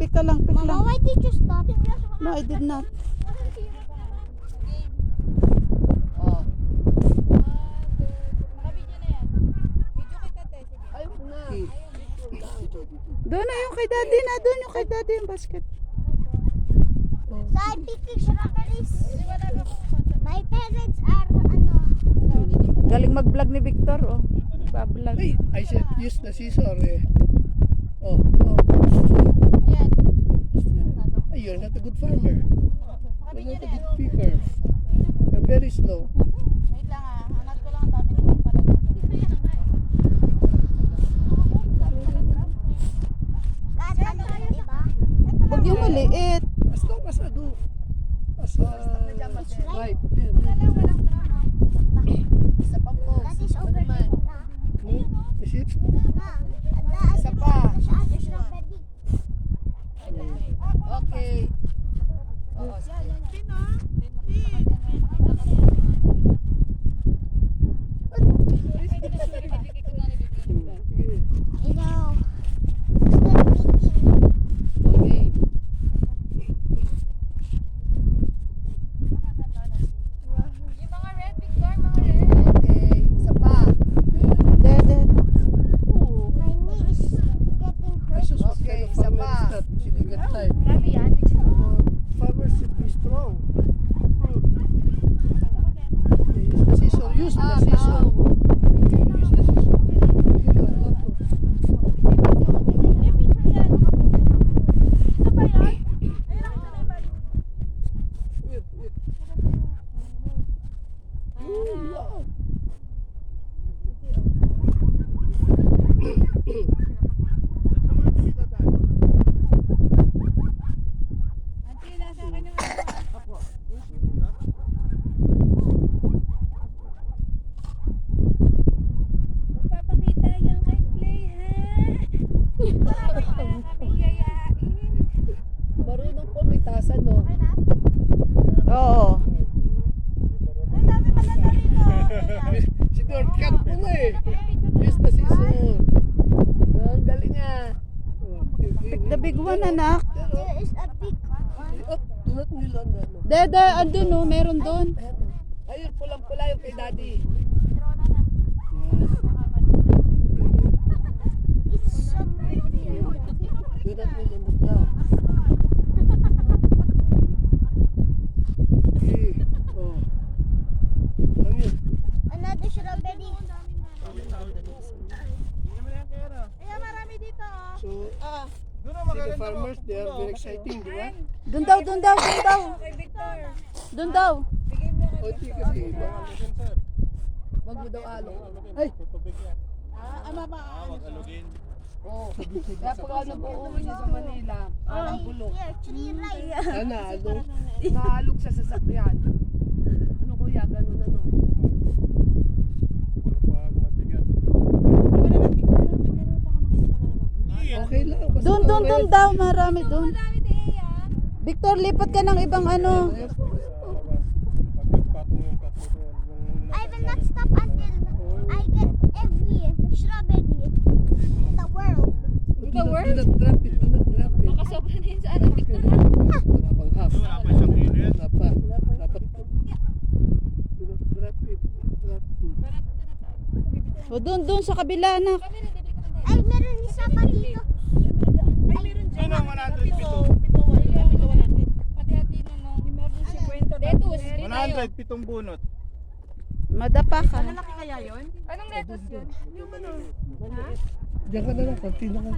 Teka lang, pick lang. Mama, why did you stop? No, I did not. Oh. Doon na yung kay daddy na. Doon yung kay daddy yung basket. So I'm picking strawberries. My parents are, Galing mag-vlog ni Victor, oh. Nagbablog. Hey, I said use the scissor eh. Oh. Hey, you're not a good farmer. You're not a good picker. You're very slow. Wait lang hangat ko lang ang dami ko para diba? Huwag yung maliit. As long as I do. As right. Isa pa po. That is over there. Is it? Isa pa. Okay. You know, Okay. Yung mga red, Victor, mga red. Okay. Isa pa. Dede. my knee is getting hurt. Jesus, what Okay, kind of isa farmer pa. is that? She didn't get tired. Marami yan. Farmers should be strong. Use the scissor. Use the scissor. Use the scissor. You are not to- Wait, wait. Ooh, wow. Magpapakita yan kay Play, ha? Marunong pumitasan, no? Oo. Si Dorcat po nga eh. Use the scissor. Ang galing niya. Pick the big one, anak. There is a big one. Oh, do not kneel on that. No. Dede, andun, oh. Meron doon. Ayun, pulang-pula yung kay Daddy. It's so Do not kneel on the ground. Okay. Oh. Come here. another strawberry. So, see the farmers, they are very exciting, di ba? Doon daw, doon daw, doon daw. Doon daw. O, hindi kasi iba. Wag mo daw alok. Ay! Oo. Kaya pag ano po uwi niya sa Manila, parang bulok. Here, 3 rice. Nanalo. Naalok sa sasakyan. Ano kuya, ganun ano? Okay lang. basta Doon, doon, red. doon daw. Marami doon. Victor, lipat ka ng ibang ano. I will not stop until I get every strawberry in the world. Do not drop it. Do not drop it. Kasobra na yun sa ano, Victor. Wala pang half. Wala pa. Dapat. Do not drop it. Drop. O, doon, doon sa kabila, anak. Ay, meron isa pa dito. Ay, meron dyan. Ano, 100. Pati-hati na no. Meron si Kwento. Letus. 100, pitong bunot. Madapa ka. Kaya yun? Anong letus yun? Yung ano? Diyan ka na lang. Konti na ka.